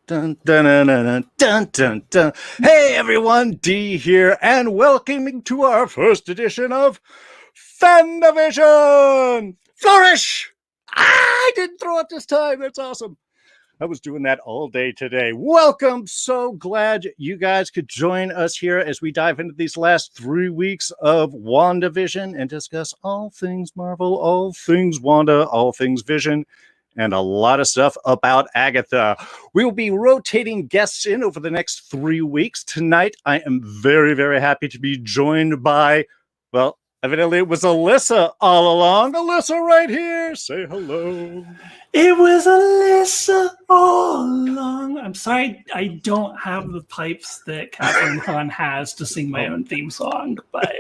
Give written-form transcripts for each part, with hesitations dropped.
Dun, dun, dun, dun, dun, dun, dun. Hey everyone, D here, and welcoming to our first edition of FandaVision! Flourish! I didn't throw it this time, that's awesome. I was doing that all day today. Welcome, so glad you guys could join us here as we dive into these last 3 weeks of WandaVision and discuss all things Marvel, all things Wanda, all things Vision, and a lot of stuff about Agatha. We will be rotating guests in over the next 3 weeks. Tonight, I am very, very happy to be joined by, well, evidently it was Alyssa all along. Alyssa right here. Say hello. It was Alyssa all along. I'm sorry I don't have the pipes that Catherine Hahn has to sing my own theme song, but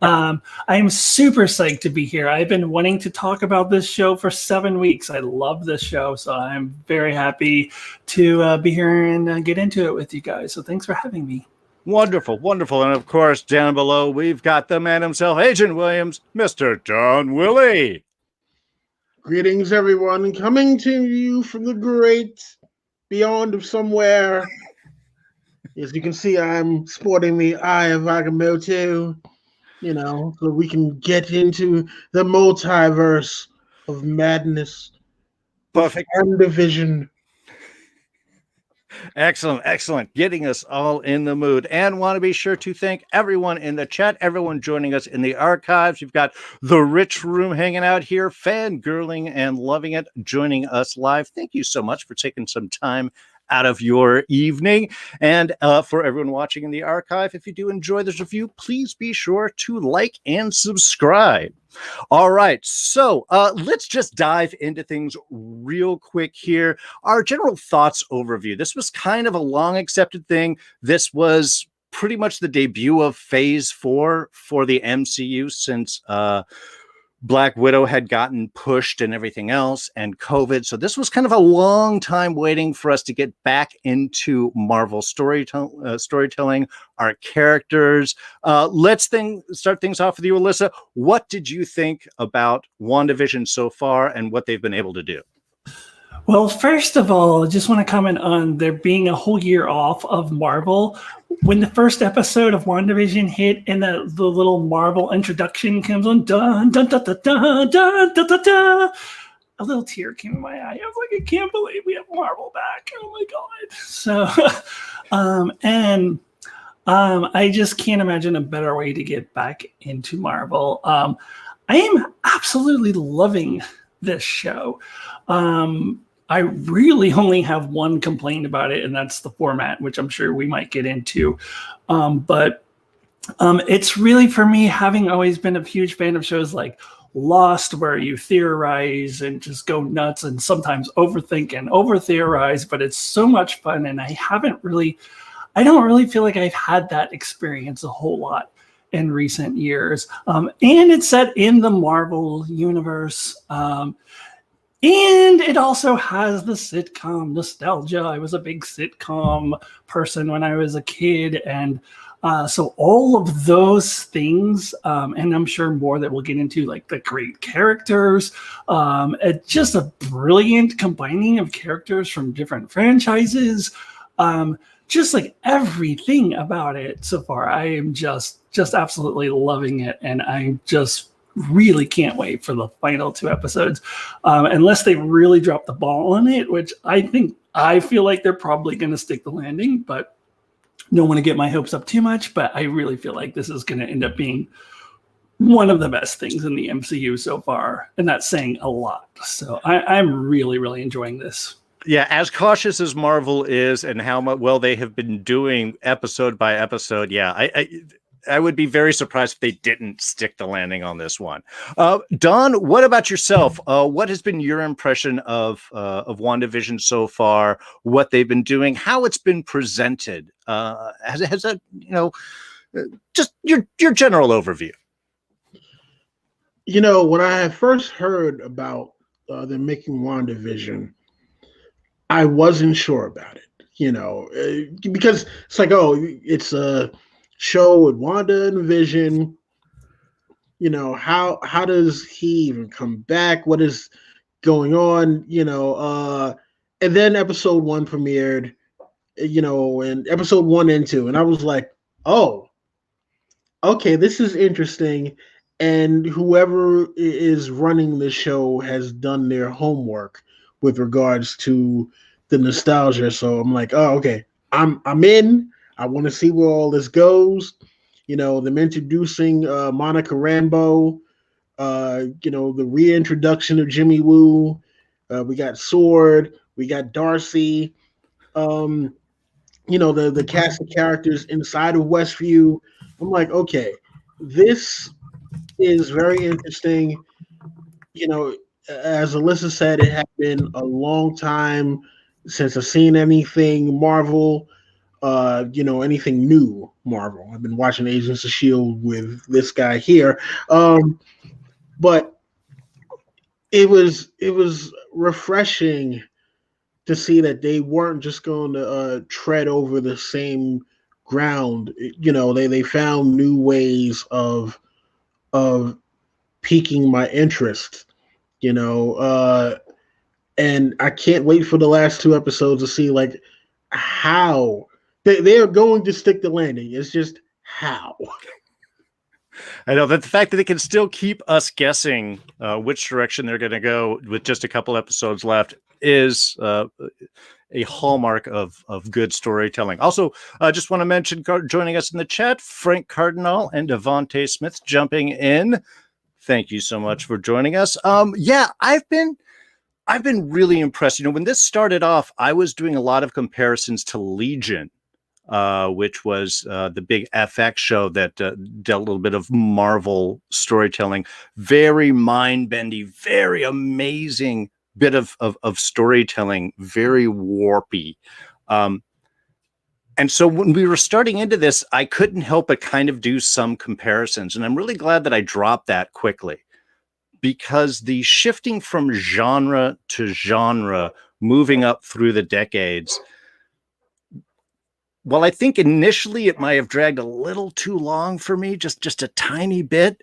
I'm super psyched to be here. I've been wanting to talk about this show for 7 weeks. I love this show, so I'm very happy to be here and get into it with you guys. So thanks for having me. Wonderful, wonderful. And of course, down below, we've got the man himself, Agent Williams, Mr. Don Willie. Greetings, everyone. Coming to you from the great beyond of somewhere. As you can see, I'm sporting the Eye of Agamotto, so we can get into the multiverse of madness. Perfect. WandaVision. Excellent. Getting us all in the mood. And want to be sure to thank everyone in the chat, everyone joining us in the archives. You've got the Rich Room hanging out here, fangirling and loving it, joining us live. Thank you so much for taking some time out of your evening. And for everyone watching in the archive, if you do enjoy this review, please be sure to like and subscribe. All right, so let's just dive into things real quick here. Our general thoughts overview. This was kind of a long accepted thing. This was pretty much the debut of Phase 4 for the MCU since Black Widow had gotten pushed and everything else, and COVID. So this was kind of a long time waiting for us to get back into Marvel storytelling, our characters. Let's start things off with you, Alyssa. What did you think about WandaVision so far and what they've been able to do? Well, first of all, I just want to comment on there being a whole year off of Marvel. When the first episode of WandaVision hit and the little Marvel introduction comes on, dun, dun, dun, dun, dun, dun, dun, dun, dun, a little tear came in my eye. I was like, I can't believe we have Marvel back. Oh my God. So, I just can't imagine a better way to get back into Marvel. I am absolutely loving this show. I really only have one complaint about it, and that's the format, which I'm sure we might get into. But it's really, for me, having always been a huge fan of shows like Lost, where you theorize and just go nuts and sometimes overthink and over-theorize, but it's so much fun, and I don't really feel like I've had that experience a whole lot in recent years. And it's set in the Marvel universe. And it also has the sitcom nostalgia. I was a big sitcom person when I was a kid. And so all of those things, and I'm sure more that we'll get into, like the great characters, it's just a brilliant combining of characters from different franchises. Just like everything about it so far, I am just absolutely loving it. And I just really can't wait for the final 2 episodes, unless they really drop the ball on it, which I feel like they're probably going to stick the landing, but don't want to get my hopes up too much. But I really feel like this is going to end up being one of the best things in the MCU so far, and that's saying a lot. So I'm really, really enjoying this. Yeah, as cautious as Marvel is and how well they have been doing episode by episode, yeah, I would be very surprised if they didn't stick the landing on this one. Don, what about yourself? What has been your impression of WandaVision so far? What they've been doing? How it's been presented? Has that, just your general overview? When I first heard about them making WandaVision, I wasn't sure about it. Because it's like, it's a show with Wanda and Vision. How does he even come back? What is going on? And then episode 1 premiered, and episode 1 and 2, and I was like, oh, okay, this is interesting. And whoever is running the show has done their homework with regards to the nostalgia. So I'm like, oh, okay, I'm in. I want to see where all this goes. Them introducing Monica Rambeau. The reintroduction of Jimmy Woo. We got Sword. We got Darcy. Um, the cast of characters inside of Westview. I'm like, okay, this is very interesting. As Alyssa said, it had been a long time since I've seen anything Marvel, anything new Marvel. I've been watching Agents of S.H.I.E.L.D. with this guy here. But it was refreshing to see that they weren't just going to tread over the same ground. They found new ways of piquing my interest. And I can't wait for the last 2 episodes to see like how they are going to stick the landing. It's just how. I know that the fact that they can still keep us guessing which direction they're going to go with just a couple episodes left is a hallmark of good storytelling. Also, just want to mention joining us in the chat, Frank Cardinal and Devontae Smith jumping in. Thank you so much for joining us. Yeah, I've been really impressed. When this started off, I was doing a lot of comparisons to Legion, which was the big FX show that dealt a little bit of Marvel storytelling. Very mind-bending, very amazing bit of storytelling, very warpy. And so when we were starting into this, I couldn't help but kind of do some comparisons. And I'm really glad that I dropped that quickly, because the shifting from genre to genre, moving up through the decades, well, I think initially it might have dragged a little too long for me, just a tiny bit.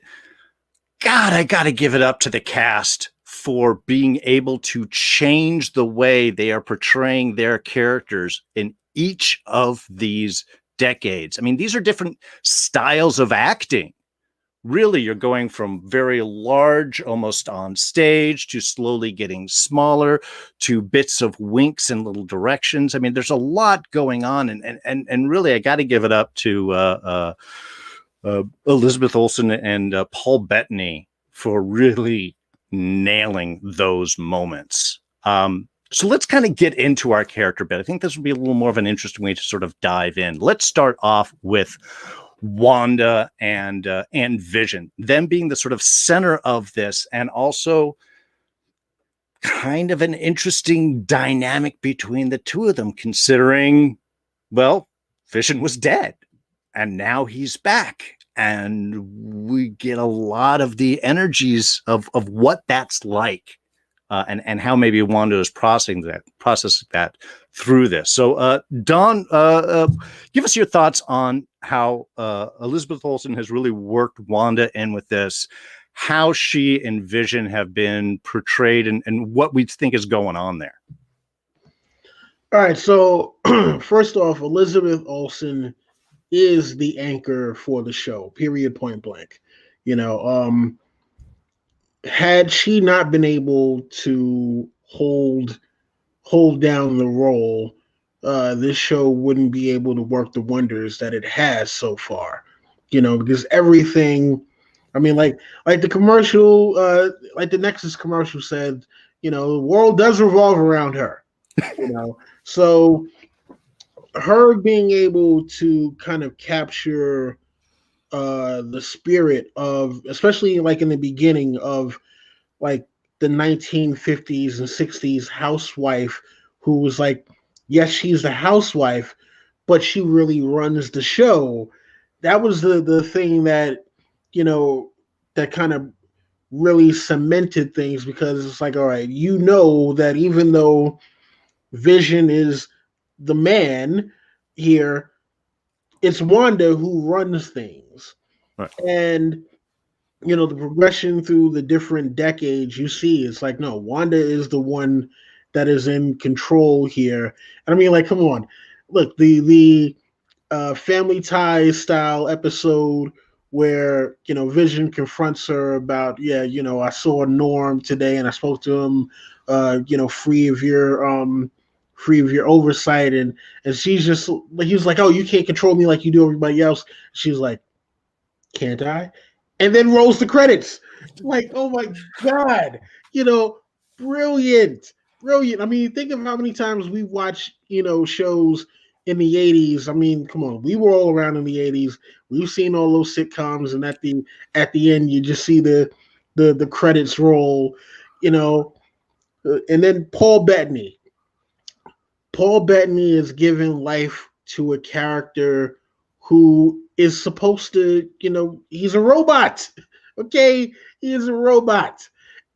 God, I got to give it up to the cast for being able to change the way they are portraying their characters in each of these decades. I mean, these are different styles of acting. Really, you're going from very large, almost on stage, to slowly getting smaller, to bits of winks in little directions. I mean, there's a lot going on, and really, I got to give it up to Elizabeth Olsen and Paul Bettany for really nailing those moments. So let's kind of get into our character bit. I think this would be a little more of an interesting way to sort of dive in. Let's start off with Wanda and Vision, them being the sort of center of this, and also kind of an interesting dynamic between the two of them, considering, well, Vision was dead and now he's back, and we get a lot of the energies of what that's like. And how maybe Wanda is processing that through this. So, Don, give us your thoughts on how Elizabeth Olsen has really worked Wanda in with this, how she and Vision have been portrayed, and what we think is going on there. All right. So, first off, Elizabeth Olsen is the anchor for the show, period, point blank. Had she not been able to hold down the role, this show wouldn't be able to work the wonders that it has so far. Because everything, I mean, like the commercial, like the Nexus commercial said, the world does revolve around her. So her being able to kind of capture the spirit of, especially like in the beginning of like the 1950s and 60s housewife who was like, yes, she's the housewife, but she really runs the show. That was the thing that, that kind of really cemented things, because it's like, all right, that even though Vision is the man here, it's Wanda who runs things. Right. And the progression through the different decades, you see it's like, no, Wanda is the one that is in control here. And I mean, like, come on, look, the Family Ties style episode where Vision confronts her about, yeah, I saw Norm today and I spoke to him, free of your oversight, and she's just like, he was like, oh, you can't control me like you do everybody else. She's like, can't I? And then rolls the credits. Like, oh my God, brilliant, brilliant. I mean, think of how many times we watch, shows in the 80s. I mean, come on, we were all around in the 80s. We've seen all those sitcoms, and at the end, you just see the credits roll, and then Paul Bettany. Paul Bettany is giving life to a character who is supposed to, he's a robot. Okay, he is a robot,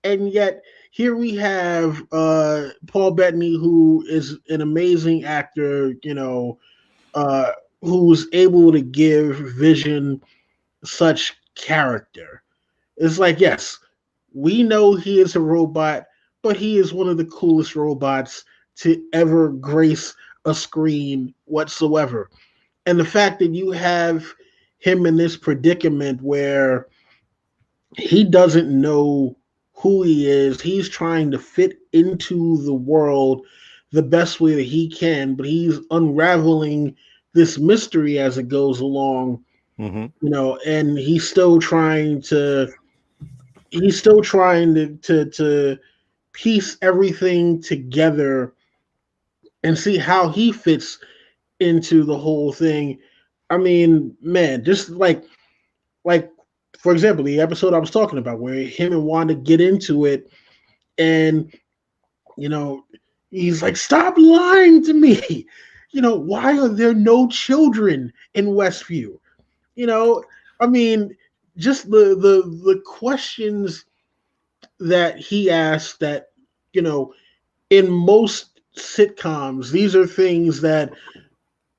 and yet here we have Paul Bettany, who is an amazing actor, who's able to give Vision such character. It's like, yes, we know he is a robot, but he is one of the coolest robots to ever grace a screen whatsoever. And the fact that you have him in this predicament where he doesn't know who he is, he's trying to fit into the world the best way that he can, but he's unraveling this mystery as it goes along, and he's still trying to piece everything together and see how he fits into the whole thing. I mean, man, just like for example, the episode I was talking about where him and Wanda get into it, and he's like, stop lying to me. Why are there no children in Westview? I mean, just the questions that he asked that, in most sitcoms, these are things that,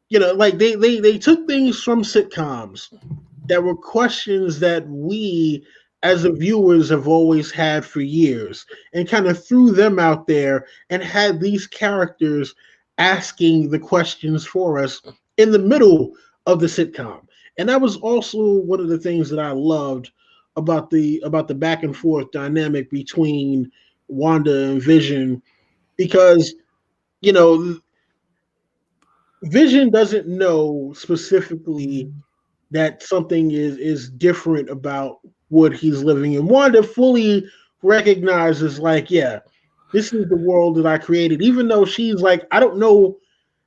like they took things from sitcoms that were questions that we as the viewers have always had for years, and kind of threw them out there and had these characters asking the questions for us in the middle of the sitcom. And that was also one of the things that I loved about the back and forth dynamic between Wanda and Vision, because Vision doesn't know specifically that something is different about what he's living in. Wanda fully recognizes, like, yeah, this is the world that I created, even though she's like, I don't know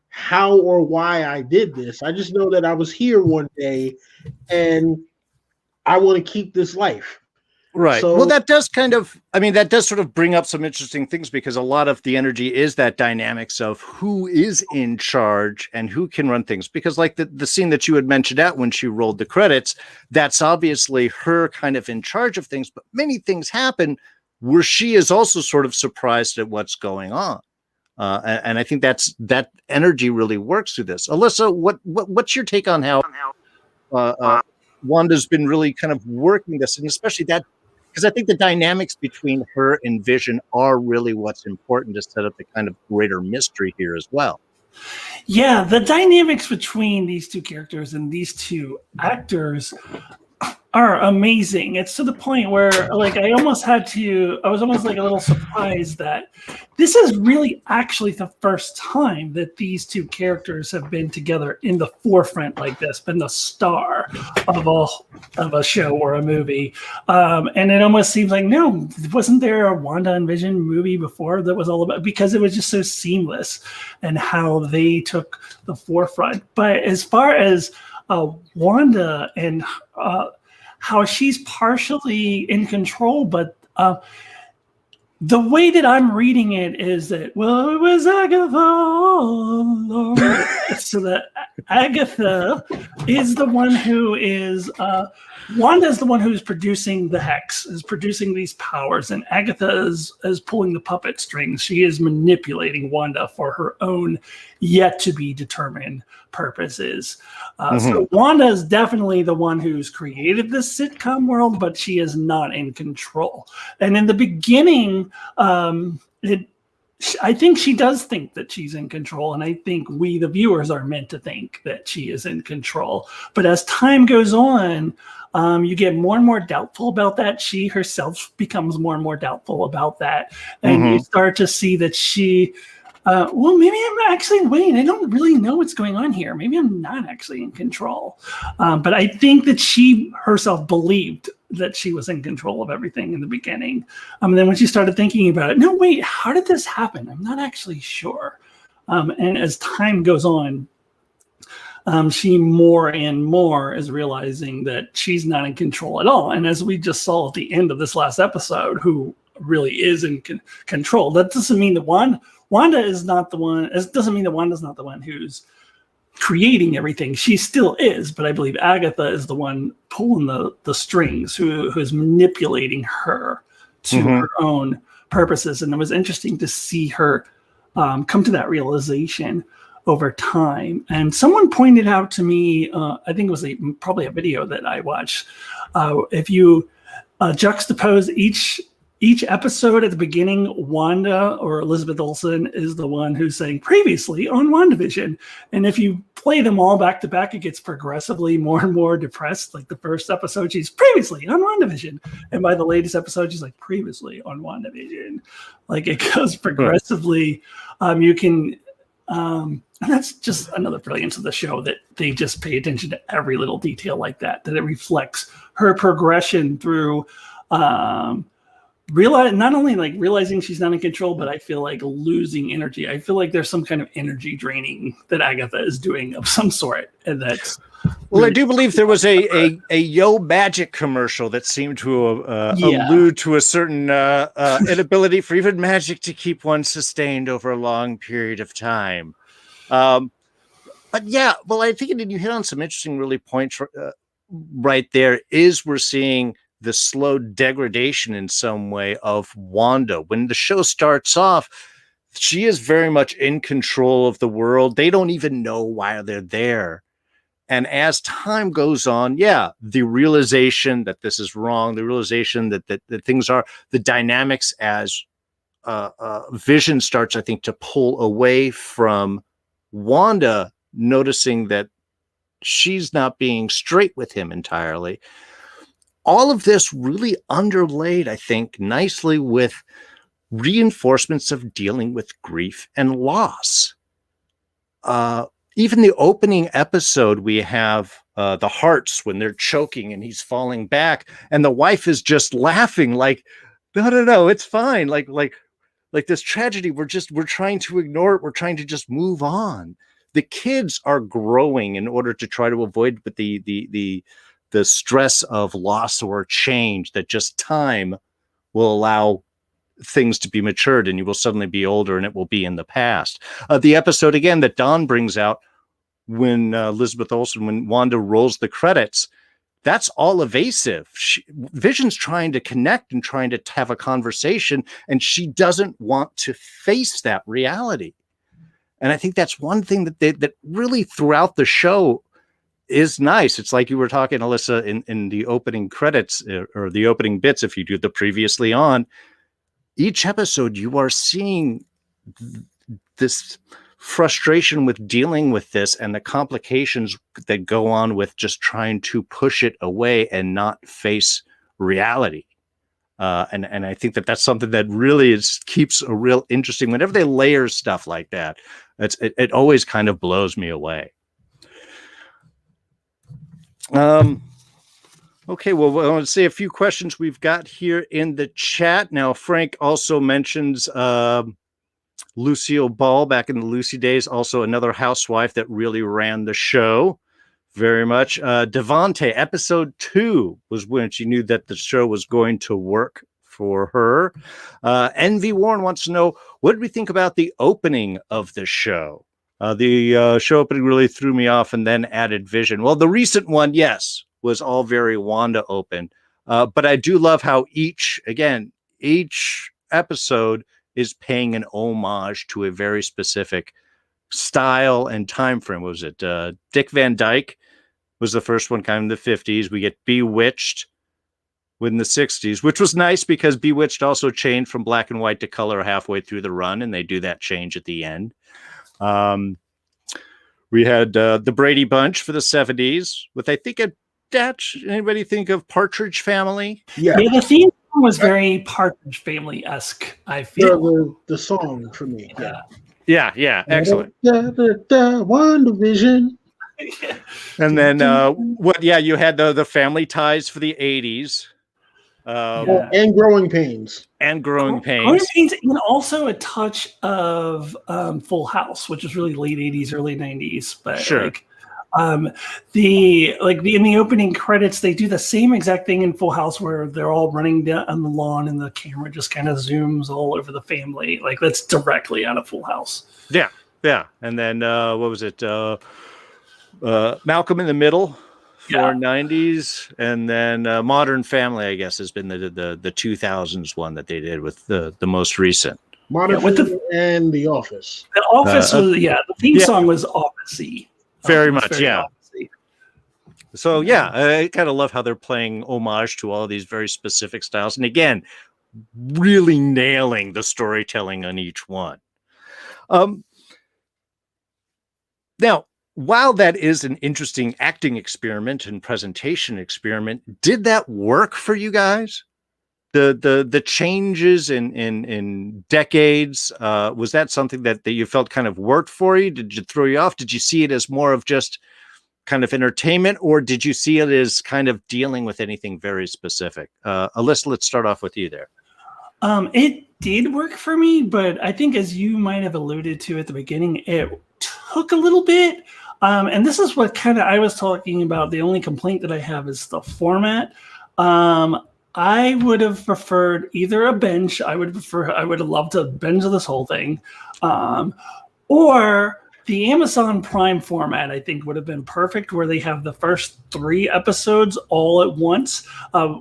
how or why I did this. I just know that I was here one day and I want to keep this life. Right. So, well, that does sort of bring up some interesting things, because a lot of the energy is that dynamics of who is in charge and who can run things. Because like the scene that you had mentioned out when she rolled the credits, that's obviously her kind of in charge of things, but many things happen where she is also sort of surprised at what's going on. And I think that energy really works through this. Alyssa, what's your take on how Wanda's been really kind of working this, and especially that, because I think the dynamics between her and Vision are really what's important to set up the kind of greater mystery here as well. Yeah, the dynamics between these two characters and these two actors are amazing. It's to the point where, like, I was almost like a little surprised that this is really actually the first time that these two characters have been together in the forefront like this, been the star of a show or a movie. And it almost seems like, no, wasn't there a Wanda and Vision movie before that was all about, because it was just so seamless and how they took the forefront. But as far as Wanda and how she's partially in control, but the way that I'm reading it is that, well, it was Agatha all along. So that Agatha is the one who is, Wanda is the one who's producing the hex, is producing these powers, and Agatha is pulling the puppet strings. She is manipulating Wanda for her own yet to be determined purposes. So Wanda is definitely the one who's created this sitcom world, but she is not in control. And in the beginning, I think she does think that she's in control, and I think we, the viewers, are meant to think that she is in control. But as time goes on, you get more and more doubtful about that. She herself becomes more and more doubtful about that, and you start to see that she. Well, maybe I'm actually waiting. I don't really know what's going on here. Maybe I'm not actually in control. But I think that she herself believed that she was in control of everything in the beginning. And then when she started thinking about it, no, wait, how did this happen? I'm not actually sure. And as time goes on, she more and more is realizing that she's not in control at all. And as we just saw at the end of this last episode, who really is in control, that doesn't mean that Wanda is not the one. It doesn't mean that Wanda's not the one who's creating everything. She still is, but I believe Agatha is the one pulling the strings, who is manipulating her to her own purposes. And it was interesting to see her come to that realization over time. And someone pointed out to me, I think it was probably a video that I watched, if you juxtapose each episode at the beginning, Wanda or Elizabeth Olsen is the one who's saying previously on WandaVision. And if you play them all back to back, it gets progressively more and more depressed. Like the first episode, she's previously on WandaVision. And by the latest episode, she's like previously on WandaVision. Like it goes progressively. You can, and that's just another brilliance of the show, that they just pay attention to every little detail like that it reflects her progression through, not only like realizing she's not in control, but I feel like losing energy. I feel like there's some kind of energy draining that Agatha is doing of some sort, and that's. Well, I do believe there was a Yo Magic commercial that seemed to allude to a certain inability for even magic to keep one sustained over a long period of time. But yeah, well, I think you hit on some interesting really points right there. Is we're seeing the slow degradation in some way of Wanda. When the show starts off, she is very much in control of the world. They don't even know why they're there. And as time goes on, the realization that this is wrong, the realization that things are, the dynamics as Vision starts, I think, to pull away from Wanda, noticing that she's not being straight with him entirely. All of this really underlaid, I think, nicely with reinforcements of dealing with grief and loss. Even the opening episode, we have the hearts when they're choking and he's falling back, and the wife is just laughing like, no, it's fine. Like this tragedy, we're trying to ignore it. We're trying to just move on. The kids are growing in order to try to avoid the stress of loss or change, that just time will allow things to be matured, and you will suddenly be older and it will be in the past. The episode again that Dawn brings out when Elizabeth Olsen, when Wanda rolls the credits, that's all evasive. Vision's trying to connect and trying to have a conversation, and she doesn't want to face that reality. And I think that's one thing that really throughout the show is nice. It's like you were talking, Alyssa, in the opening credits or the opening bits, if you do the previously on, each episode you are seeing this frustration with dealing with this and the complications that go on with just trying to push it away and not face reality. And I think that's something that really keeps a real interesting. Whenever they layer stuff like that, it always kind of blows me away. Okay, well, I want to say a few questions we've got here in the chat. Now, Frank also mentions Lucille Ball back in the Lucy days, also another housewife that really ran the show very much. Devante, episode 2 was when she knew that the show was going to work for her. Envy Warren wants to know, what did we think about the opening of the show? The show opening really threw me off, and then added Vision. Well, the recent one, yes, was all very Wanda open. But I do love how each episode is paying an homage to a very specific style and time frame. What was it? Dick Van Dyke was the first one, kind of in the 50s. We get Bewitched, in the 60s, which was nice because Bewitched also changed from black and white to color halfway through the run, and they do that change at the end. We had the Brady Bunch for the 70s with, I think, anybody think of Partridge Family? Yeah, the theme song was very Partridge Family-esque, I feel. The song for me. Yeah, excellent. WandaVision. And then you had the Family Ties for the 80s. And Growing Pains. Growing Pains. Growing Pains, and also a touch of Full House, which is really late 80s, early 90s. But sure. In the opening credits, they do the same exact thing in Full House where they're all running down on the lawn and the camera just kind of zooms all over the family. Like that's directly out of Full House. Yeah. And then what was it? Malcolm in the Middle for 90s, and then Modern Family, I guess, has been the 2000s one that they did with the most recent. Modern Family and The Office. The Office was the theme song was Office-y. Very much, yeah. Office-y. So I kind of love how they're playing homage to all of these very specific styles, and again, really nailing the storytelling on each one. Now, while that is an interesting acting experiment and presentation experiment, did that work for you guys? The changes in decades, was that something that you felt kind of worked for you? Did it throw you off? Did you see it as more of just kind of entertainment, or did you see it as kind of dealing with anything very specific? Alyssa, let's start off with you there. It did work for me, but I think as you might have alluded to at the beginning, it took a little bit. And this is what kind of I was talking about. The only complaint that I have is the format. I would have preferred either a binge. I would have loved to binge this whole thing, or the Amazon Prime format. I think would have been perfect, where they have the first 3 episodes all at once,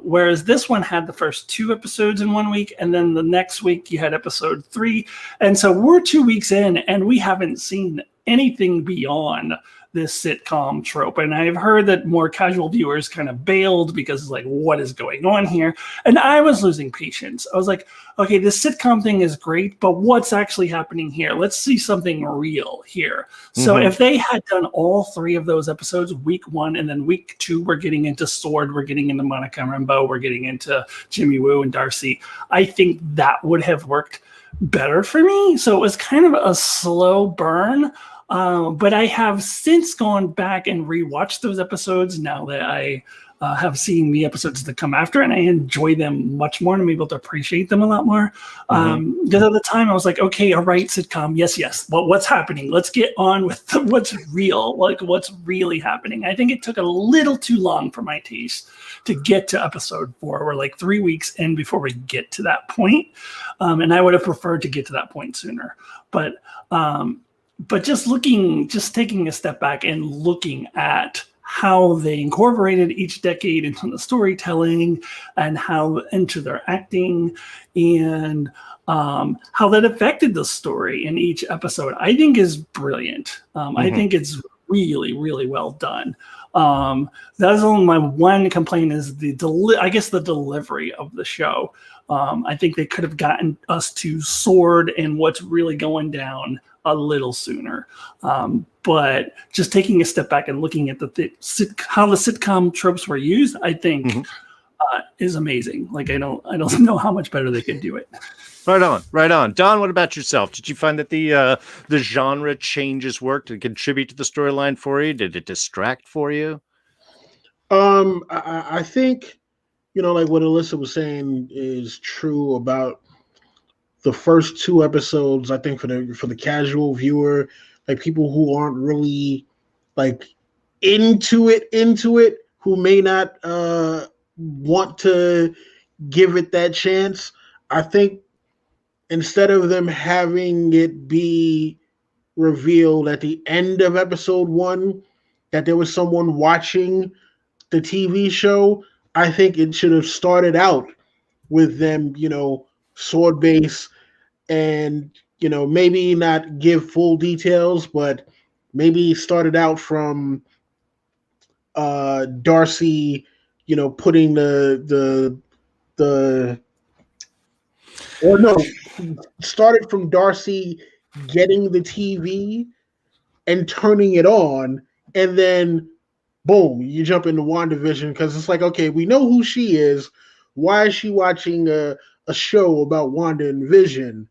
whereas this one had the first 2 episodes in 1 week, and then the next week you had episode 3. And so we're 2 weeks in, and we haven't seen anything beyond this sitcom trope. And I've heard that more casual viewers kind of bailed because it's like, what is going on here? And I was losing patience. I was like, okay, this sitcom thing is great, but what's actually happening here? Let's see something real here. So if they had done all 3 of those episodes, week 1, and then week 2, we're getting into Sword, we're getting into Monica Rambeau, we're getting into Jimmy Woo and Darcy, I think that would have worked better for me. So it was kind of a slow burn. But I have since gone back and rewatched those episodes now that I have seen the episodes that come after, and I enjoy them much more, and I'm able to appreciate them a lot more. Because at the time I was like, okay, all right, sitcom, yes. Well, what's happening? Let's get on with what's real, like what's really happening. I think it took a little too long for my taste to get to episode 4. We're like 3 weeks in before we get to that point. And I would have preferred to get to that point sooner. But just taking a step back and looking at how they incorporated each decade into the storytelling and how into their acting and how that affected the story in each episode, I think is brilliant. I think it's really, really well done. That's only my one complaint is the delivery of the show. I think they could have gotten us to Sword and what's really going down a little sooner. But just taking a step back and looking at how the sitcom tropes were used, I think is amazing. Like I don't know how much better they could do it. Right on. Don, what about yourself? Did you find that the genre changes worked to contribute to the storyline for you? Did it distract for you? I think, like what Alyssa was saying is true about the first 2 episodes. I think for the casual viewer, like people who aren't really like into it, who may not want to give it that chance, I think instead of them having it be revealed at the end of episode 1 that there was someone watching the TV show, I think it should have started out with them, sword base, and maybe not give full details, but maybe started out from Darcy, putting the or no, started from Darcy getting the TV and turning it on, and then boom, you jump into WandaVision because it's like, okay, we know who she is. Why is she watching a show about Wanda and Vision?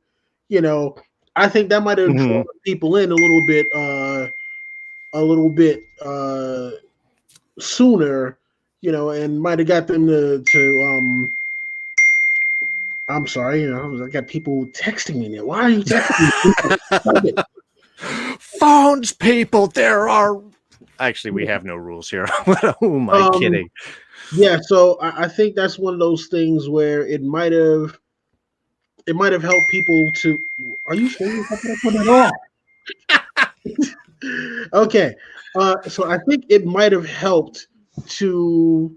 You know, I think that might have drawn people in a little bit sooner, you know, and might have got them to I'm sorry, you know, I got people texting me now. Why are you texting me? Phones, people, there are. Actually, we have no rules here. Who am I kidding? Yeah, so I think that's one of those things where it might have helped people to. Are you serious? I put it off. Okay, so I think it might have helped to.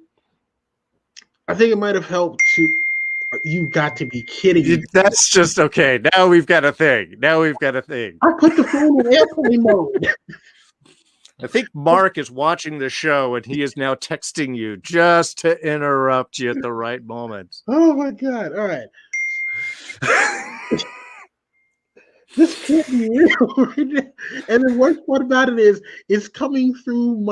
You got to be kidding me! That's just okay. Now we've got a thing. I put the phone in airplane mode. I think Mark is watching the show and he is now texting you just to interrupt you at the right moment. Oh my God. All right. This can't be real. And the worst part about it is it's coming through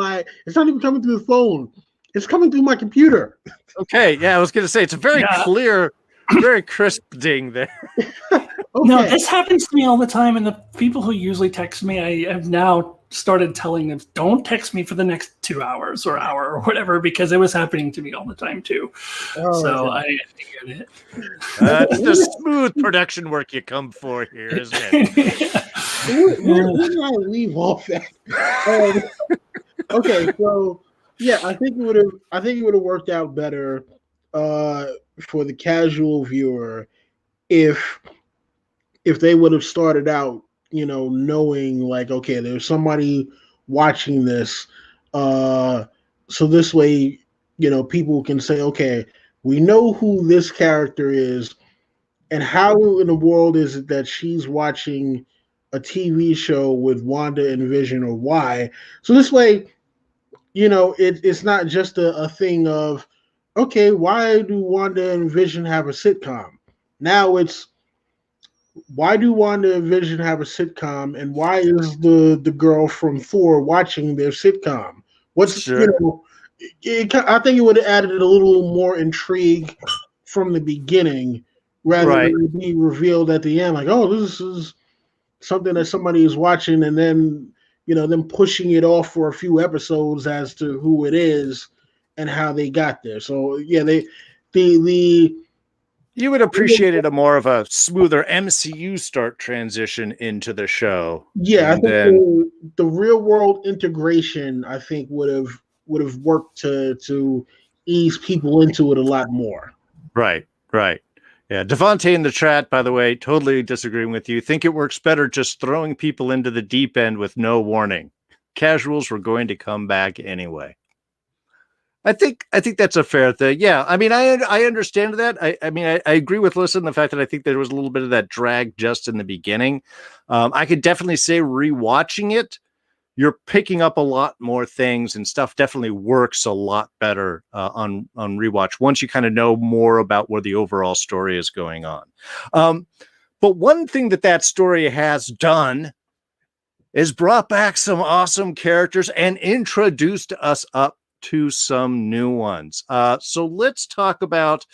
it's not even coming through the phone. It's coming through my computer. Okay. Yeah, I was going to say it's a very clear, very crisp ding there. Okay. No, this happens to me all the time. And the people who usually text me, I have now started telling them, don't text me for the next 2 hours or hour or whatever, because it was happening to me all the time too. I figured it. That's the smooth production work you come for here, isn't it? Where did I leave off that? Okay, so yeah, I think it would have worked out better for the casual viewer if they would have started out, you know, knowing like, okay, there's somebody watching this. So this way, you know, people can say, okay, we know who this character is and how in the world is it that she's watching a TV show with Wanda and Vision, or why. So this way, you know, it's not just a thing of, okay, why do Wanda and Vision have a sitcom? Now it's, why do Wanda and Vision have a sitcom, and why is the girl from Thor watching their sitcom? You know, I think it would have added a little more intrigue from the beginning rather than it be revealed at the end. Like, oh, this is something that somebody is watching, and then, you know, them pushing it off for a few episodes as to who it is and how they got there. So yeah, you would appreciate it a more of a smoother MCU start transition into the show. Yeah, I think the real world integration, I think, would have worked to ease people into it a lot more. Right. Yeah, Devontae in the chat, by the way, totally disagreeing with you. Think it works better just throwing people into the deep end with no warning. Casuals were going to come back anyway. I think that's a fair thing. Yeah, I mean, I understand that. I mean, I agree with Alyssa in the fact that I think there was a little bit of that drag just in the beginning. I could definitely say rewatching it, you're picking up a lot more things, and stuff definitely works a lot better on rewatch once you kind of know more about where the overall story is going on. But one thing that story has done is brought back some awesome characters and introduced us up to some new ones. So let's talk about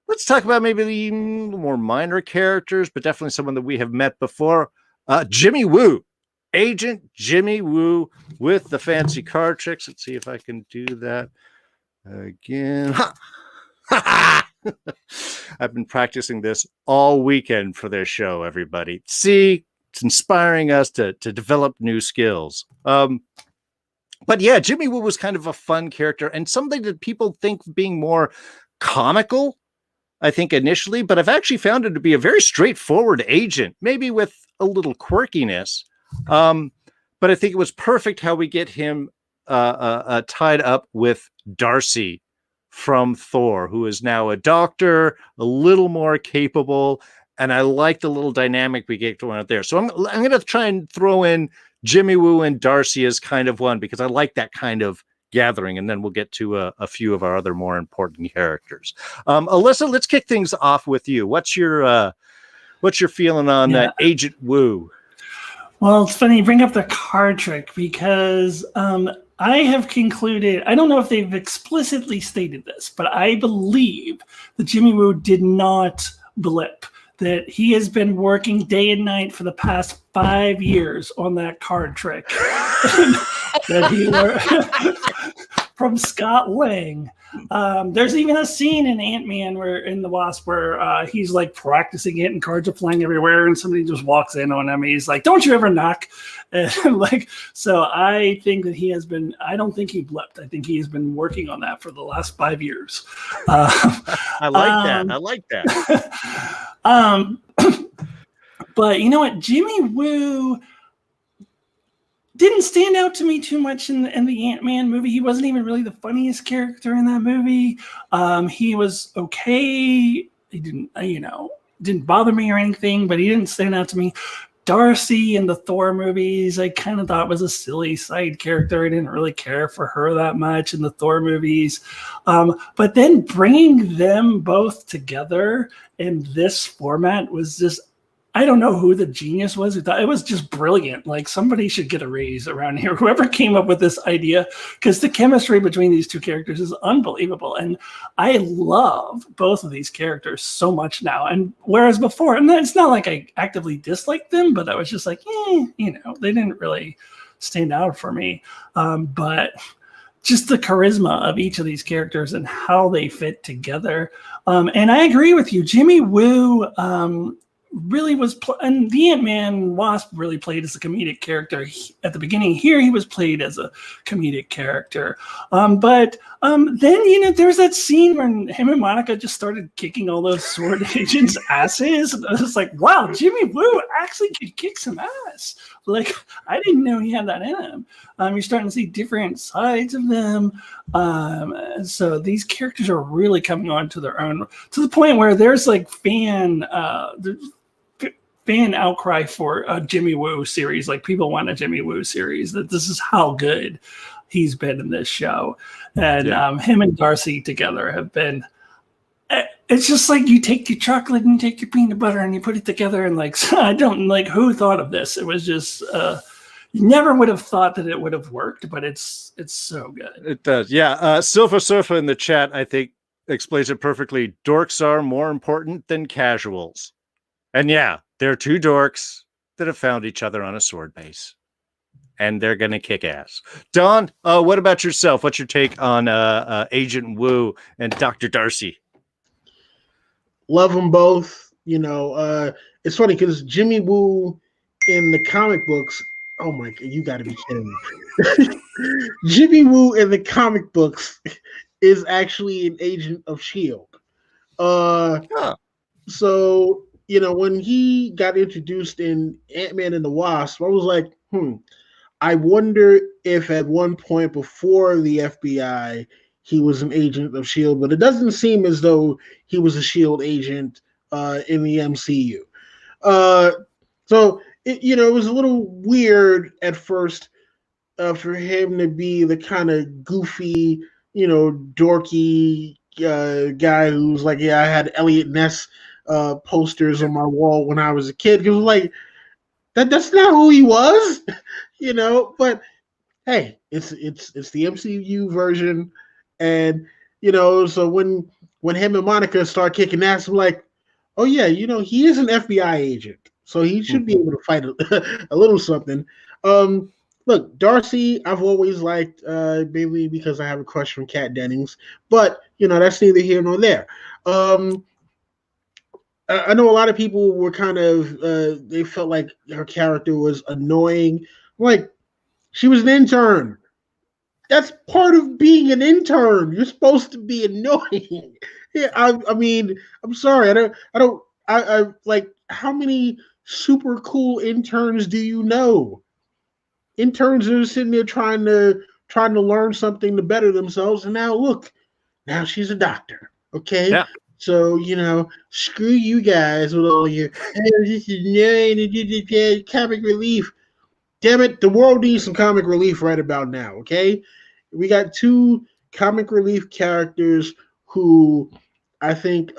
maybe the more minor characters, but definitely someone that we have met before. Jimmy Woo, Agent Jimmy Woo with the fancy card tricks. Let's see if I can do that again. I've been practicing this all weekend for this show, everybody. See, it's inspiring us to develop new skills. But yeah, Jimmy Woo was kind of a fun character and something that people think being more comical, I think, initially, but I've actually found him to be a very straightforward agent, maybe with a little quirkiness. But I think it was perfect how we get him tied up with Darcy from Thor, who is now a doctor, a little more capable, and I like the little dynamic we get going out there. So I'm going to try and throw in Jimmy Woo and Darcy as kind of one, because I like that kind of gathering, and then we'll get to a few of our other more important characters. Alyssa, let's kick things off with you. What's your feeling on Agent Woo? Well, it's funny you bring up the card trick because I have concluded, I don't know if they've explicitly stated this, but I believe that Jimmy Woo did not blip, that he has been working day and night for the past 5 years on that card trick. That he learned from Scott Lang. There's even a scene in Ant-Man where in the Wasp where he's like practicing it and cards are flying everywhere and somebody just walks in on him. He's like, "Don't you ever knock?" And like, so I think that he has been. I don't think he blipped. I think he has been working on that for the last 5 years. I like that. But you know what, Jimmy Woo didn't stand out to me too much in the Ant-Man movie. He wasn't even really the funniest character in that movie. He was okay. He didn't bother me or anything, but he didn't stand out to me. Darcy in the Thor movies, I kind of thought was a silly side character. I didn't really care for her that much in the Thor movies. But then bringing them both together in this format was just, I don't know who the genius was who thought it was just brilliant. Like somebody should get a raise around here. Whoever came up with this idea, because the chemistry between these two characters is unbelievable. And I love both of these characters so much now. And whereas before, and it's not like I actively disliked them, but I was just like, they didn't really stand out for me. But just the charisma of each of these characters and how they fit together. And I agree with you. Jimmy Woo, really was, and the Ant-Man Wasp really played as a comedic character at the beginning. Here he was played as a comedic character. But then, there's that scene when him and Monica just started kicking all those sword agents' asses. And I was like, wow, Jimmy Woo actually could kick some ass. Like, I didn't know he had that in him. You're starting to see different sides of them. So these characters are really coming on to their own, to the point where there's like fan outcry for a Jimmy Woo series. Like people want a Jimmy Woo series, that this is how good he's been in this show. And him and Darcy together have been, it's just like you take your chocolate and you take your peanut butter and you put it together and like, I don't like who thought of this. It was just, you never would have thought that it would have worked, but it's so good. It does. Yeah. Silva Surfa in the chat, I think, explains it perfectly. Dorks are more important than casuals. And yeah, they're two dorks that have found each other on a sword base. And they're going to kick ass. Don, what about yourself? What's your take on Agent Woo and Dr. Darcy? Love them both. It's funny because Jimmy Woo in the comic books, oh my God, you got to be kidding me. Jimmy Woo in the comic books is actually an agent of S.H.I.E.L.D. So, when he got introduced in Ant-Man and the Wasp, I was like, I wonder if at one point before the FBI, he was an agent of S.H.I.E.L.D., but it doesn't seem as though he was a S.H.I.E.L.D. agent in the MCU. So, it was a little weird at first for him to be the kind of goofy, dorky guy who's like, I had Elliot Ness posters on my wall when I was a kid. It was like, that's not who he was, but hey, it's the MCU version. And, so when him and Monica start kicking ass, I'm like, oh yeah, he is an FBI agent, so he should be able to fight a little something. Look, Darcy, I've always liked, mainly because I have a crush from Kat Dennings, but that's neither here nor there. I know a lot of people were kind of, they felt like her character was annoying. Like, she was an intern. That's part of being an intern. You're supposed to be annoying. Yeah, I mean, I'm sorry. I like, how many super cool interns do you know? Interns are sitting there trying to learn something to better themselves. And now she's a doctor. Okay. Yeah. So, screw you guys with all your comic relief. Damn it, the world needs some comic relief right about now, okay? we got two comic relief characters who I think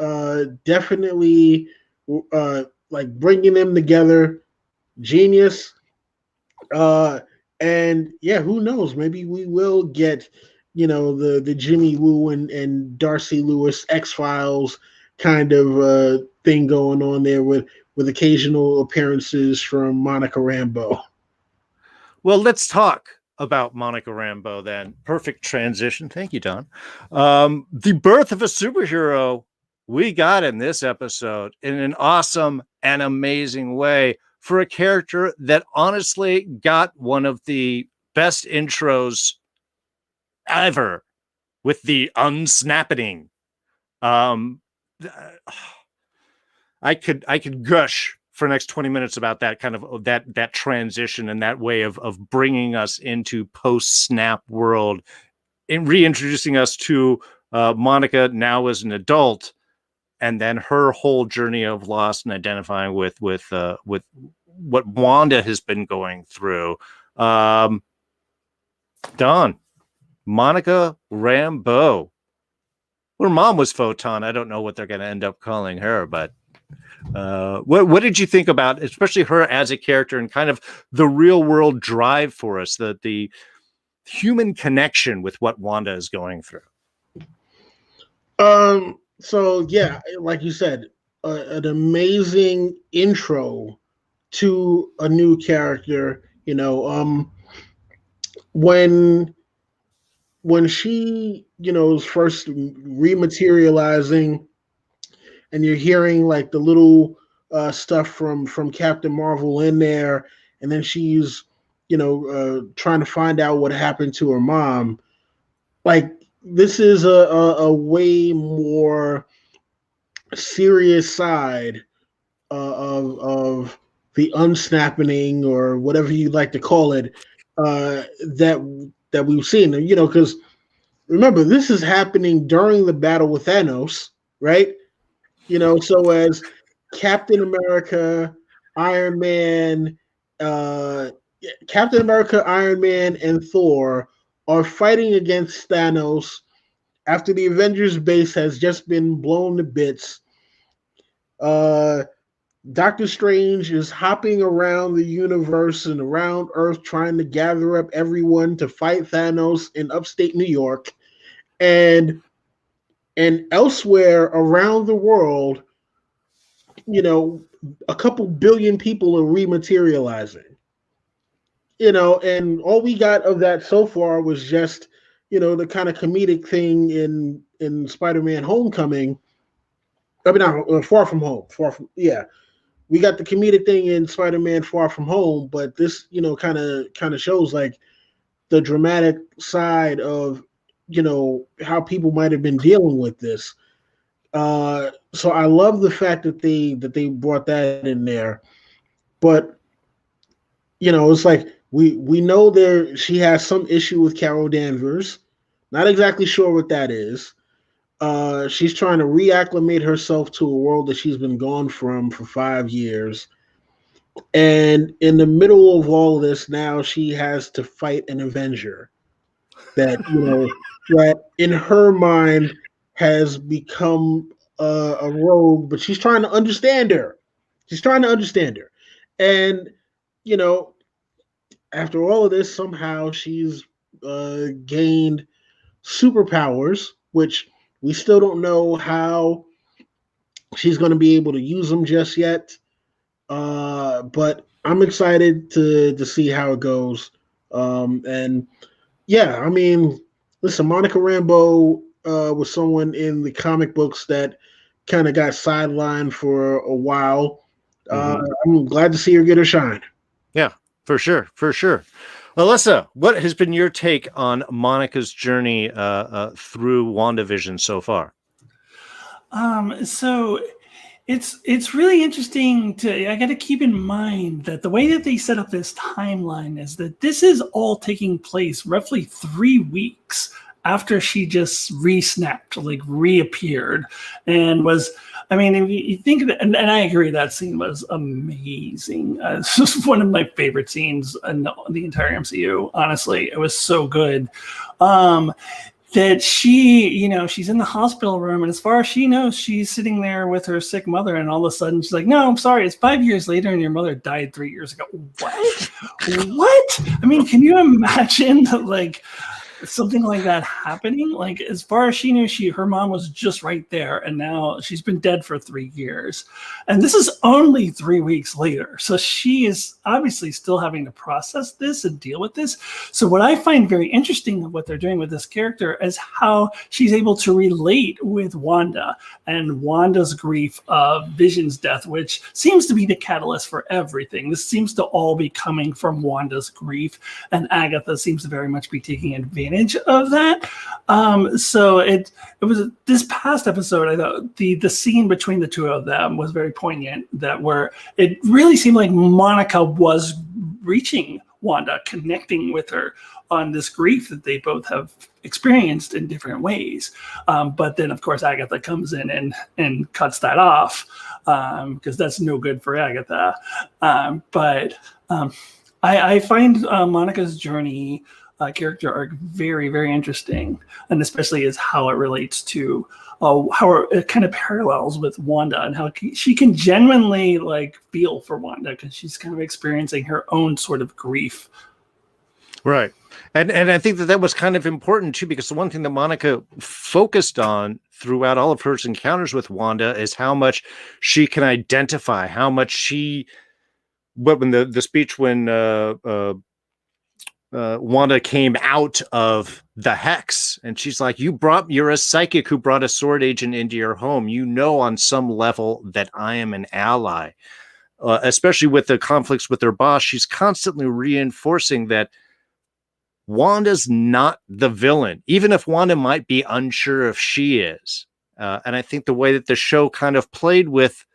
definitely like bringing them together, genius. And yeah, who knows? Maybe we will get, the Jimmy Woo and Darcy Lewis X-Files kind of thing going on there with occasional appearances from Monica Rambeau. Well, let's talk about Monica Rambeau then. Perfect transition. Thank you, Don. The birth of a superhero we got in this episode in an awesome and amazing way for a character that honestly got one of the best intros ever with the unsnapping. I could gush for the next 20 minutes about that kind of that transition and that way of bringing us into post-snap world and reintroducing us to Monica now as an adult, and then her whole journey of loss and identifying with what Wanda has been going through. Don, Monica Rambeau. Her mom was Photon. I don't know what they're going to end up calling her, but what did you think about, especially her as a character and kind of the real world drive for us, the human connection with what Wanda is going through? So yeah, like you said, an amazing intro to a new character. When she, is first rematerializing, and you're hearing like the little stuff from Captain Marvel in there, and then she's, trying to find out what happened to her mom. Like, this is a way more serious side of the unsnapping, or whatever you like to call it, that we've seen. Because remember, this is happening during the battle with Thanos, right? So as Captain America, Iron Man, and Thor are fighting against Thanos after the Avengers base has just been blown to bits. Doctor Strange is hopping around the universe and around Earth trying to gather up everyone to fight Thanos in upstate New York. And elsewhere around the world, a couple billion people are rematerializing. And all we got of that so far was just, the kind of comedic thing in Spider-Man Homecoming. I mean, not Far From Home. We got the comedic thing in Spider-Man Far From Home, but this, kind of shows like the dramatic side of, how people might have been dealing with this. So I love the fact that they brought that in there. But, it's like we know she has some issue with Carol Danvers. Not exactly sure what that is. She's trying to reacclimate herself to a world that she's been gone from for 5 years. And in the middle of all of this, now she has to fight an Avenger that, that in her mind has become a rogue, but she's trying to understand her. And, after all of this, somehow she's gained superpowers, which we still don't know how she's going to be able to use them just yet. But I'm excited to see how it goes. And yeah, I mean, listen, Monica Rambeau was someone in the comic books that kind of got sidelined for a while. I'm glad to see her get her shine. Yeah, for sure. Alyssa, what has been your take on Monica's journey through WandaVision so far? So it's really interesting I got to keep in mind that the way that they set up this timeline is that this is all taking place roughly 3 weeks after she just re-snapped, like reappeared, and was. I mean, if you think of it, and I agree, that scene was amazing. It's just one of my favorite scenes in the entire MCU. Honestly, it was so good. That she, she's in the hospital room, and as far as she knows, she's sitting there with her sick mother, and all of a sudden she's like, "No, I'm sorry, it's 5 years later, and your mother died 3 years ago." What? What? I mean, can you imagine like something like that happening? Like, as far as she knew, her mom was just right there, and now she's been dead for 3 years, and this is only 3 weeks later. So she is obviously still having to process this and deal with this. So what I find very interesting of what they're doing with this character is how she's able to relate with Wanda and Wanda's grief of Vision's death, which seems to be the catalyst for everything. This seems to all be coming from Wanda's grief, and Agatha seems to very much be taking advantage of that. So it was this past episode, I thought the scene between the two of them was very poignant, that where it really seemed like Monica was reaching Wanda, connecting with her on this grief that they both have experienced in different ways. But then, of course, Agatha comes in and cuts that off, because that's no good for Agatha. I find Monica's journey, character arc, very, very interesting, and especially as how it relates to how it kind of parallels with Wanda, and how she can genuinely like feel for Wanda because she's kind of experiencing her own sort of grief. Right. And I think that was kind of important too, because the one thing that Monica focused on throughout all of her encounters with Wanda is how much she can identify, how much but when the speech when Wanda came out of the hex, and she's like, you're a psychic who brought a sword agent into your home. On some level that I am an ally, especially with the conflicts with her boss. She's constantly reinforcing that Wanda's not the villain, even if Wanda might be unsure if she is. And I think the way that the show kind of played with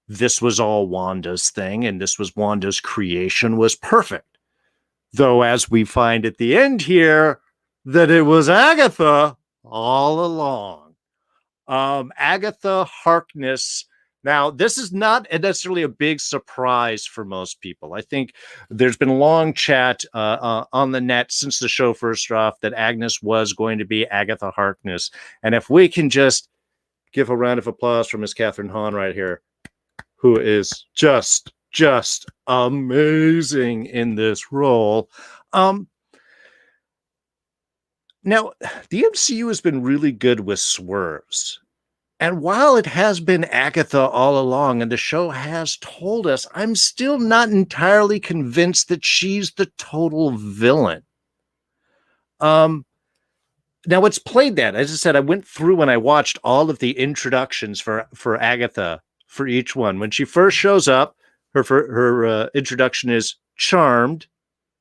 this was all Wanda's thing, and this was Wanda's creation, was perfect. Though, as we find at the end here, that it was Agatha all along. Agatha Harkness. Now, this is not necessarily a big surprise for most people. I think there's been a long chat on the net since the show first off that Agnes was going to be Agatha Harkness. And if we can just give a round of applause for Miss Catherine Hahn right here, who is just amazing in this role. Now, the MCU has been really good with swerves. And while it has been Agatha all along, and the show has told us, I'm still not entirely convinced that she's the total villain. Now, it's played that. As I said, I went through when I watched all of the introductions for Agatha for each one. When she first shows up, her introduction is charmed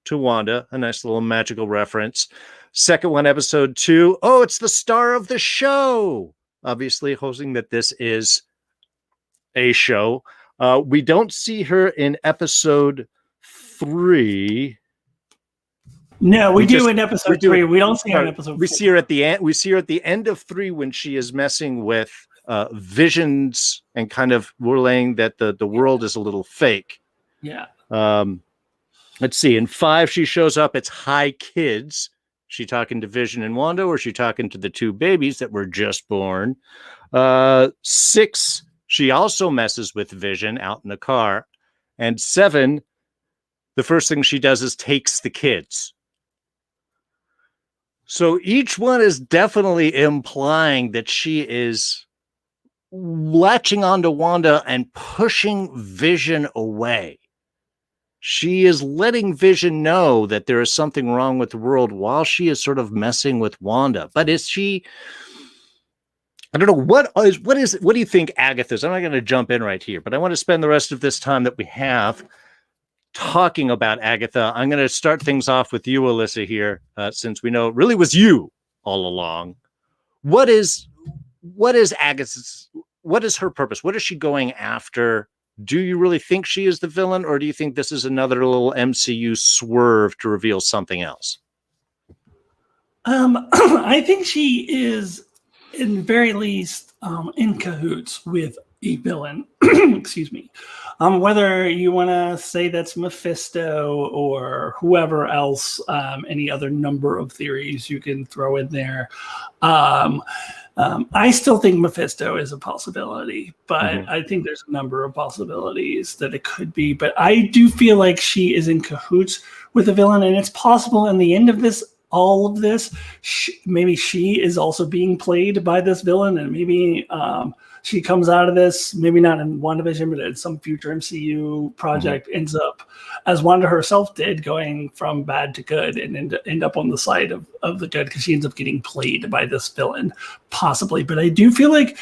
to Wanda, a nice little magical reference. Second one, episode 2, oh, it's the star of the show. Obviously, hosting that this is a show. We don't see her in episode 3. No, we do in episode 3. We don't see her in episode 4. We see her at the end. We see her at the end of 3 when she is messing with visions and kind of relaying that the world is a little fake. Yeah. Let's see. In 5, she shows up. It's Hi Kids. She talking to Vision and Wanda, or is she talking to the 2 babies that were just born? 6, she also messes with Vision out in the car. And 7, the first thing she does is takes the kids. So each one is definitely implying that she is latching onto Wanda and pushing Vision away. She is letting Vision know that there is something wrong with the world while she is sort of messing with Wanda. But is she... I don't know, what do you think Agatha is? I'm not going to jump in right here, but I want to spend the rest of this time that we have talking about Agatha. I'm going to start things off with you, Alyssa, here, since we know it really was you all along. What is Agatha's... What is her purpose? What is she going after? Do you really think she is the villain, or do you think this is another little MCU swerve to reveal something else? I think she is, in very least, in cahoots with a villain. Excuse me. Whether you want to say that's Mephisto or whoever else, any other number of theories you can throw in there. I still think Mephisto is a possibility, but I think there's a number of possibilities that it could be. But I do feel like she is in cahoots with a villain, and it's possible in the end of this, all of this, maybe she is also being played by this villain, and maybe she comes out of this, maybe not in WandaVision, but in some future MCU project, ends up, as Wanda herself did, going from bad to good and end up on the side of the good, because she ends up getting played by this villain, possibly. But I do feel like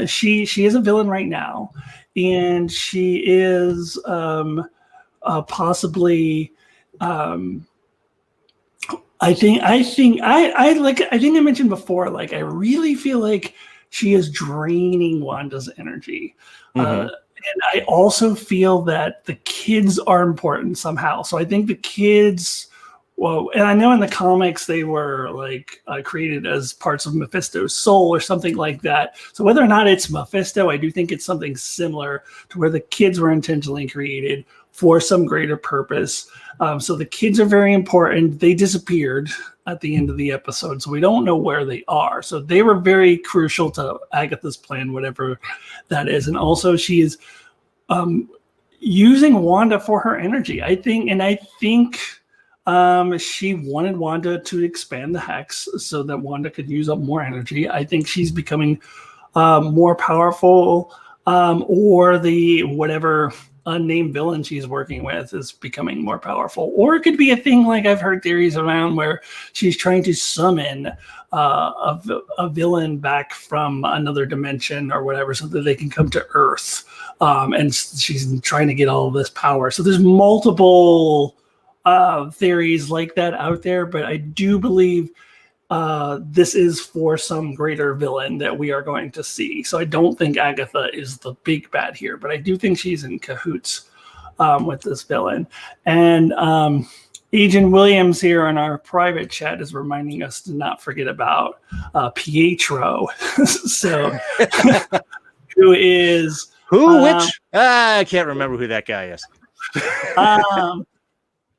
she is a villain right now, and she is possibly. I think I mentioned before, like, I really feel like she is draining Wanda's energy. And I also feel that the kids are important somehow. So I think the kids, well, and I know in the comics they were like created as parts of Mephisto's soul or something like that. So whether or not it's Mephisto, I do think it's something similar to where the kids were intentionally created for some greater purpose. So the kids are very important. They disappeared at the end of the episode, so we don't know where they are. So they were very crucial to Agatha's plan, whatever that is. And also she is using Wanda for her energy, I think. And I think she wanted Wanda to expand the hex so that Wanda could use up more energy. I think she's becoming more powerful, or the whatever unnamed villain she's working with is becoming more powerful. Or it could be a thing like I've heard theories around where she's trying to summon a villain back from another dimension or whatever, so that they can come to Earth. And she's trying to get all of this power. So there's multiple theories like that out there, but I do believe this is for some greater villain that we are going to see. So I don't think Agatha is the big bad here, but I do think she's in cahoots with this villain. And Agent Williams here in our private chat is reminding us to not forget about Pietro. So who is... Which? I can't remember who that guy is.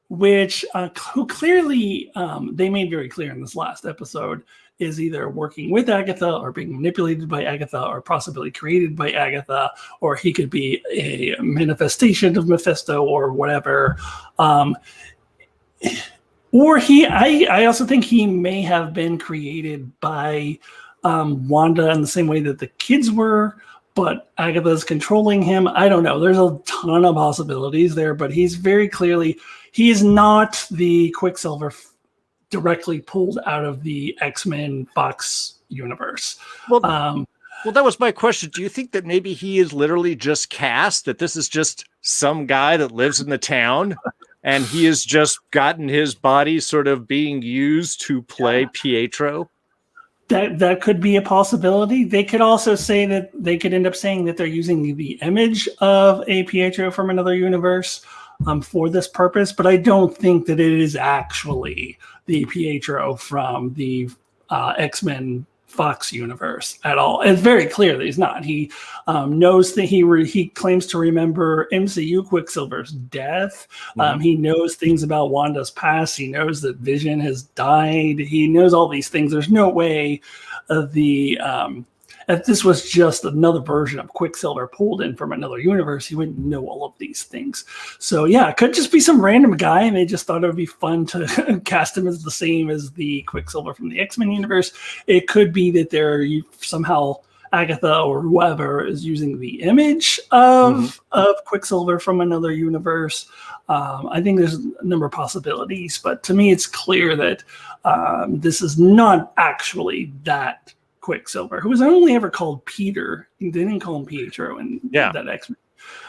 Who clearly, they made very clear in this last episode, is either working with Agatha or being manipulated by Agatha or possibly created by Agatha, or he could be a manifestation of Mephisto or whatever. Or I also think he may have been created by Wanda in the same way that the kids were, but Agatha's controlling him. I don't know. There's a ton of possibilities there, but he's very clearly... He is not the Quicksilver directly pulled out of the X-Men Fox universe. Well, that was my question. Do you think that maybe he is literally just cast, that this is just some guy that lives in the town and he has just gotten his body sort of being used to play Pietro? That could be a possibility. They could also say that they could end up saying that they're using the image of a Pietro from another universe for this purpose, but I don't think that it is actually the Pietro from the X-Men Fox universe at all. It's very clear that he's not. He knows that he claims to remember MCU Quicksilver's death. He knows things about Wanda's past. He knows that Vision has died. He knows all these things. There's no way if this was just another version of Quicksilver pulled in from another universe, he wouldn't know all of these things. So yeah, it could just be some random guy, and they just thought it would be fun to cast him as the same as the Quicksilver from the X-Men universe. It could be that they're somehow Agatha or whoever is using the image of Quicksilver from another universe. I think there's a number of possibilities, but to me, it's clear that this is not actually that Quicksilver, who was only ever called Peter. They didn't call him Pietro in that X-Men.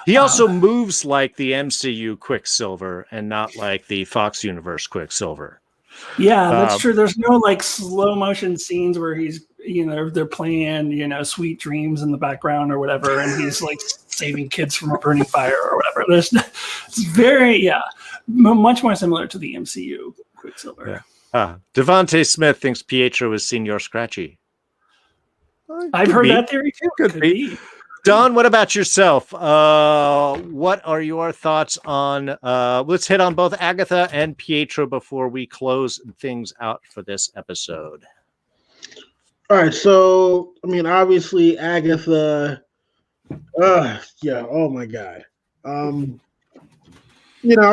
He also moves like the MCU Quicksilver and not like the Fox Universe Quicksilver. Yeah, that's true. There's no like slow motion scenes where he's, they're playing, Sweet Dreams in the background or whatever, and he's like saving kids from a burning fire or whatever. It's very, much more similar to the MCU Quicksilver. Yeah. Devontae Smith thinks Pietro is Senior Scratchy. I've heard that theory too. Could be. Don, what about yourself? What are your thoughts on? Let's hit on both Agatha and Pietro before we close things out for this episode. All right, so I mean, obviously Agatha. Yeah. Oh my God. I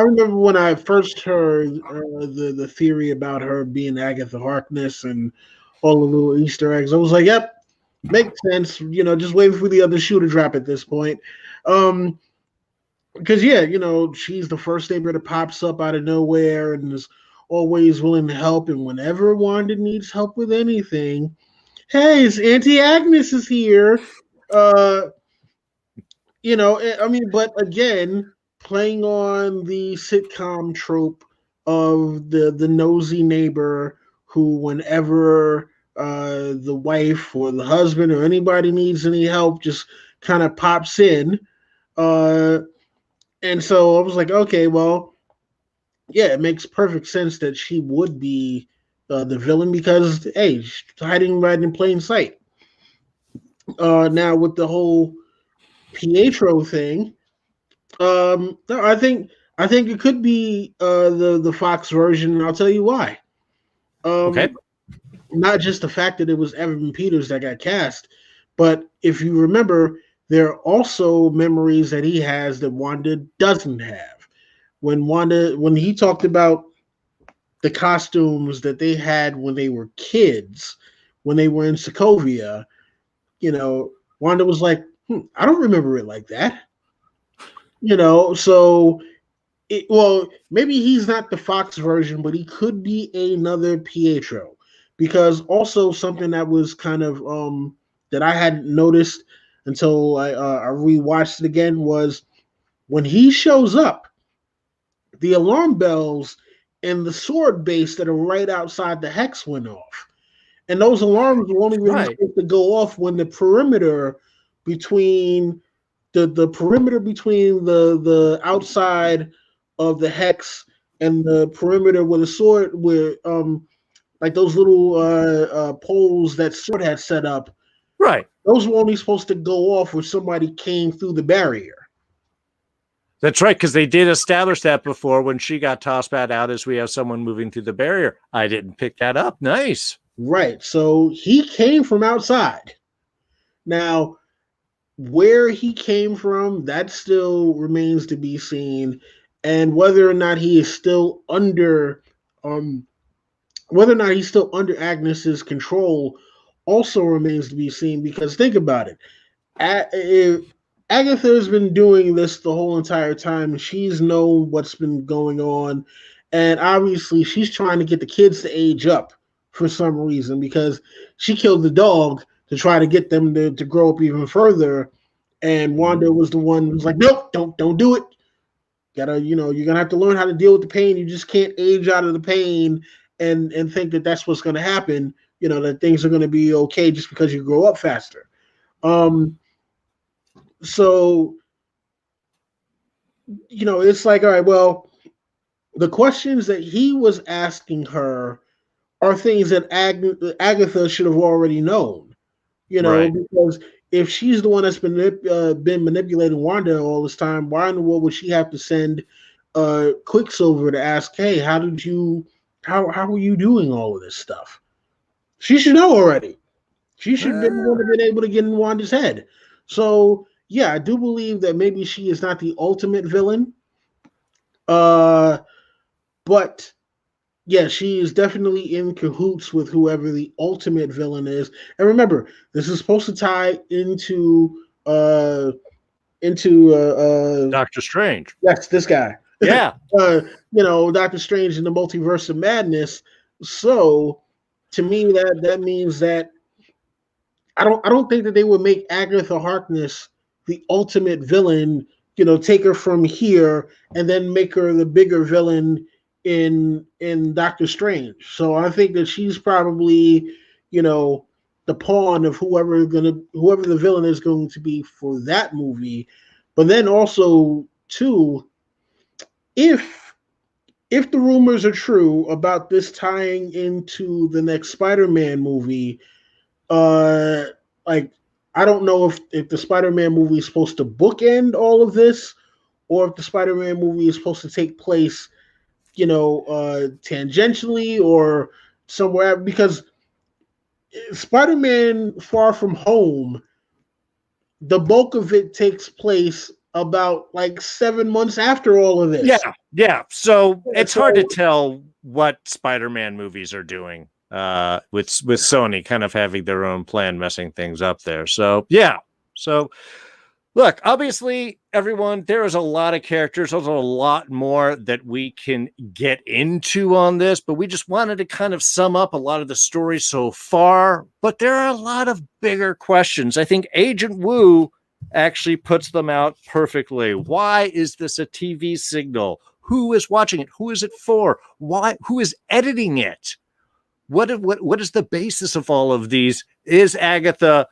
remember when I first heard the theory about her being Agatha Harkness and all the little Easter eggs. I was like, "Yep, makes sense." Just waiting for the other shoe to drop at this point. Because she's the first neighbor that pops up out of nowhere and is always willing to help. And whenever Wanda needs help with anything, hey, it's Auntie Agnes is here. But again, playing on the sitcom trope of the nosy neighbor who, whenever the wife or the husband or anybody needs any help, just kind of pops in. And so I was like, okay, well, yeah, it makes perfect sense that she would be the villain because, hey, she's hiding right in plain sight. Now with the whole Pietro thing, no, I think it could be the Fox version, and I'll tell you why. Okay. Not just the fact that it was Evan Peters that got cast, but if you remember, there are also memories that he has that Wanda doesn't have. When he talked about the costumes that they had when they were kids, when they were in Sokovia, Wanda was like, I don't remember it like that. So maybe he's not the Fox version, but he could be another Pietro. Because also something that was kind of that I hadn't noticed until I rewatched it again was when he shows up, the alarm bells and the sword base that are right outside the hex went off. And those alarms were only really supposed to go off when the perimeter between the perimeter between the outside of the hex and the perimeter where the sword where like those little poles that Sword had set up. Right. Those were only supposed to go off when somebody came through the barrier. That's right, because they did establish that before when she got tossed back out as we have someone moving through the barrier. I didn't pick that up. Nice. Right. So he came from outside. Now, where he came from, that still remains to be seen. And whether or not he is still under Agnes's control also remains to be seen, because think about it. Agatha has been doing this the whole entire time. She's known what's been going on. And obviously she's trying to get the kids to age up for some reason, because she killed the dog to try to get them to grow up even further. And Wanda was the one who was like, nope, don't do it. You're gonna have to learn how to deal with the pain. You just can't age out of the pain and think that that's what's going to happen, that things are going to be okay just because you grow up faster. So, it's like, all right, well, the questions that he was asking her are things that Agatha should have already known, Right. because if she's the one that's been manipulating Wanda all this time, why in the world would she have to send Quicksilver to ask, hey, how are you doing all of this stuff? She should know already. She should have been able to get in Wanda's head. So, yeah, I do believe that maybe she is not the ultimate villain. But, yeah, she is definitely in cahoots with whoever the ultimate villain is. And remember, this is supposed to tie into Doctor Strange. Yes, this guy. Yeah. Doctor Strange in the Multiverse of Madness. So, to me, that means that I don't think that they would make Agatha Harkness the ultimate villain. Take her from here and then make her the bigger villain in Doctor Strange. So I think that she's probably the pawn of whoever the villain is going to be for that movie. But then also too, if if the rumors are true about this tying into the next Spider-Man movie, like I don't know if the Spider-Man movie is supposed to bookend all of this, or if the Spider-Man movie is supposed to take place, tangentially or somewhere, because Spider-Man Far From Home, the bulk of it takes place about like 7 months after all of this. Yeah. So it's hard to tell what Spider-Man movies are doing with Sony kind of having their own plan, messing things up there. So yeah. So look, obviously, everyone, there is a lot of characters. There's a lot more that we can get into on this, but we just wanted to kind of sum up a lot of the stories so far. But there are a lot of bigger questions. I think Agent Wu actually puts them out perfectly. Why is this a TV signal? Who is watching it? Who is it for? Why? Who is editing it? What is the basis of all of these? Is Agatha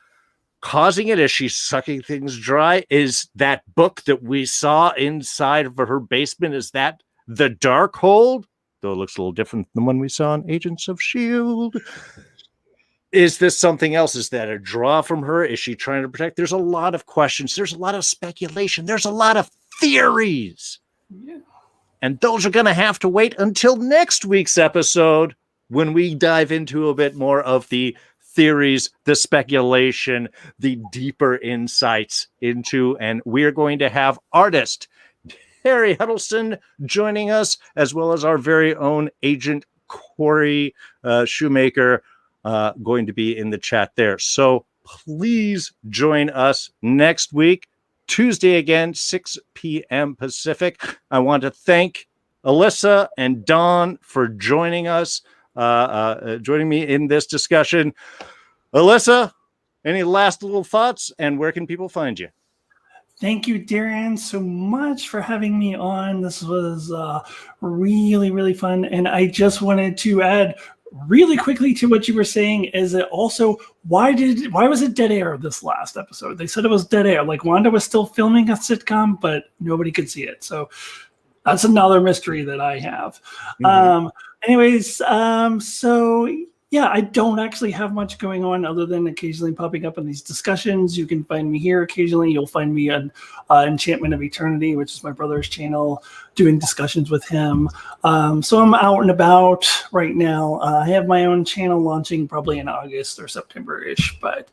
causing it? Is she sucking things dry? Is that book that we saw inside of her basement, is that the Darkhold? Though it looks a little different than when we saw in Agents of S.H.I.E.L.D. Is this something else? Is that a draw from her? Is she trying to protect? There's a lot of questions. There's a lot of speculation. There's a lot of theories. Yeah. And those are going to have to wait until next week's episode when we dive into a bit more of the theories, the speculation, the deeper insights into, and we're going to have artist Harry Huddleston joining us, as well as our very own Agent Corey Shoemaker going to be in the chat there. So please join us next week, Tuesday again, 6 p.m. Pacific. I want to thank Alyssa and Dawn for joining us, joining me in this discussion. Alyssa, any last little thoughts, and where can people find you? Thank you, Darren, so much for having me on. This was really, really fun. And I just wanted to add really quickly to what you were saying, is it also, why was it dead air this last episode? They said it was dead air. Like Wanda was still filming a sitcom, but nobody could see it. So that's another mystery that I have. So yeah, I don't actually have much going on other than occasionally popping up in these discussions. You can find me here occasionally. You'll find me on Enchantment of Eternity, which is my brother's channel, doing discussions with him. So I'm out and about right now. I have my own channel launching probably in August or September-ish. But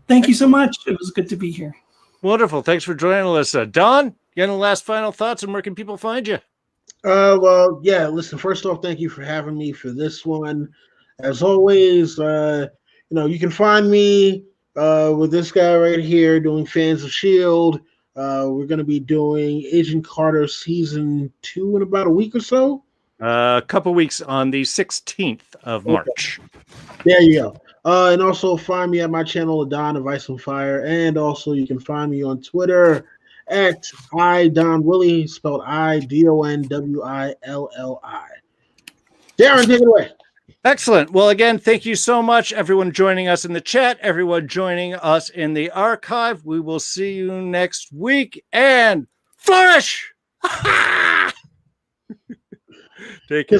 thank you so much. It was good to be here. Wonderful. Thanks for joining, Alyssa. Don, you got any last final thoughts, and where can people find you? Well, yeah, listen, first off, thank you for having me for this one. As always, you can find me with this guy right here doing Fans of S.H.I.E.L.D. We're going to be doing Agent Carter Season 2 in about a week or so. A couple weeks on the 16th of March. There you go. And also find me at my channel, Don of Ice and Fire. And also you can find me on Twitter at iDonWillie, spelled IDONWILLI. Darren, take it away. Excellent. Well, again, thank you so much, everyone joining us in the chat, everyone joining us in the archive. We will see you next week, and flourish! Take care.